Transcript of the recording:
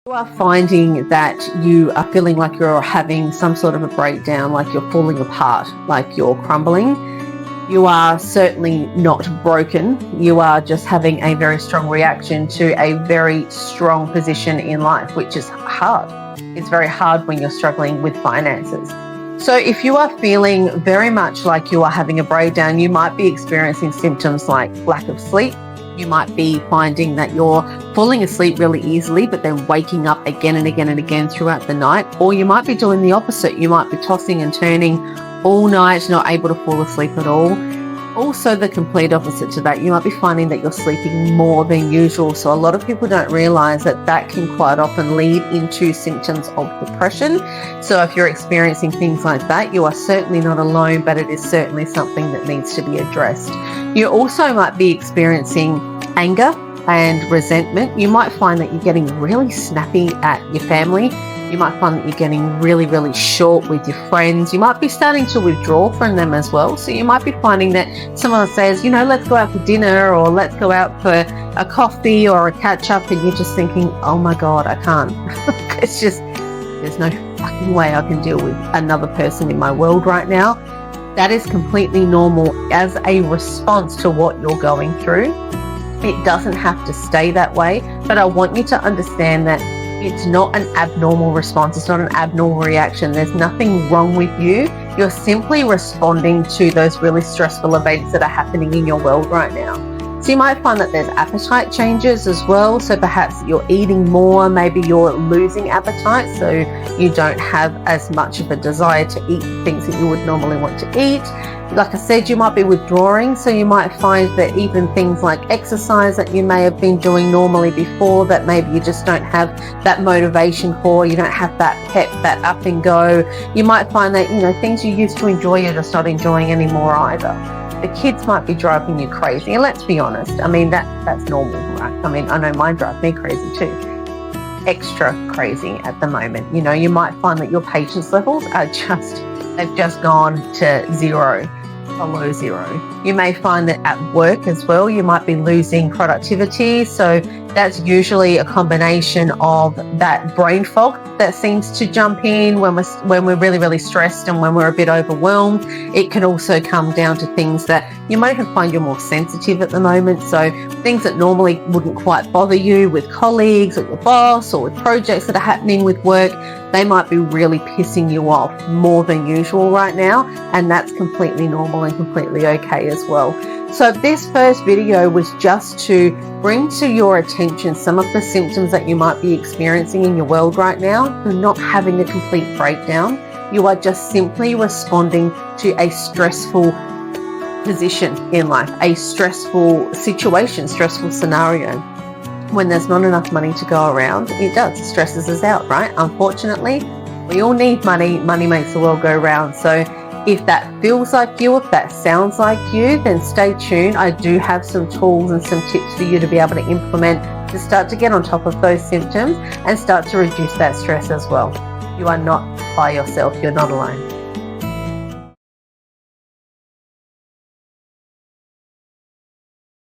You are finding that you are feeling like you're having some sort of a breakdown, like you're falling apart, like you're crumbling. You are certainly not broken. You are just having a very strong reaction to a very strong position in life, which is hard. It's very hard when you're struggling with finances. So if you are feeling very much like you are having a breakdown, you might be experiencing symptoms like lack of sleep. You might be finding that you're falling asleep really easily, but then waking up again and again and again throughout the night. Or you might be doing the opposite. You might be tossing and turning all night, not able to fall asleep at all. Also, the complete opposite to that, you might be finding that you're sleeping more than usual. So a lot of people don't realize that that can quite often lead into symptoms of depression. So if you're experiencing things like that, you are certainly not alone, but it is certainly something that needs to be addressed. You also might be experiencing anger and resentment. You might find that you're getting really snappy at your family. You might find that you're getting really, really short with your friends. You might be starting to withdraw from them as well. So you might be finding that someone says, let's go out for dinner or let's go out for a coffee or a catch up. And you're just thinking, oh my God, I can't. It's just, there's no fucking way I can deal with another person in my world right now. That is completely normal as a response to what you're going through. It doesn't have to stay that way, but I want you to understand that it's not an abnormal response. It's not an abnormal reaction. There's nothing wrong with you. You're simply responding to those really stressful events that are happening in your world right now. So you might find that there's appetite changes as well. So perhaps you're eating more, maybe you're losing appetite, so you don't have as much of a desire to eat things that you would normally want to eat. Like I said, you might be withdrawing, so you might find that even things like exercise that you may have been doing normally before, that maybe you just don't have that motivation for, you don't have that pep, that up and go. You might find that, things you used to enjoy, you're just not enjoying anymore either. The kids might be driving you crazy, and let's be honest, that's normal, right? I know mine drive me crazy too. Extra crazy at the moment. You might find that your patience levels are they've just gone to zero, below zero. You may find that at work as well, you might be losing productivity. So that's usually a combination of that brain fog that seems to jump in when we're really, really stressed and when we're a bit overwhelmed. It can also come down to things that you might even find you're more sensitive at the moment. So things that normally wouldn't quite bother you with colleagues or your boss or with projects that are happening with work, they might be really pissing you off more than usual right now. And that's completely normal and completely okay as well. So this first video was just to bring to your attention some of the symptoms that you might be experiencing in your world right now. You're not having a complete breakdown. You are just simply responding to a stressful position in life, a stressful situation, stressful scenario. When there's not enough money to go around, it stresses us out, right? Unfortunately, we all need money. Money makes the world go round. So if that feels like you, if that sounds like you, then stay tuned. I do have some tools and some tips for you to be able to implement to start to get on top of those symptoms and start to reduce that stress as well. You are not by yourself. You're not alone.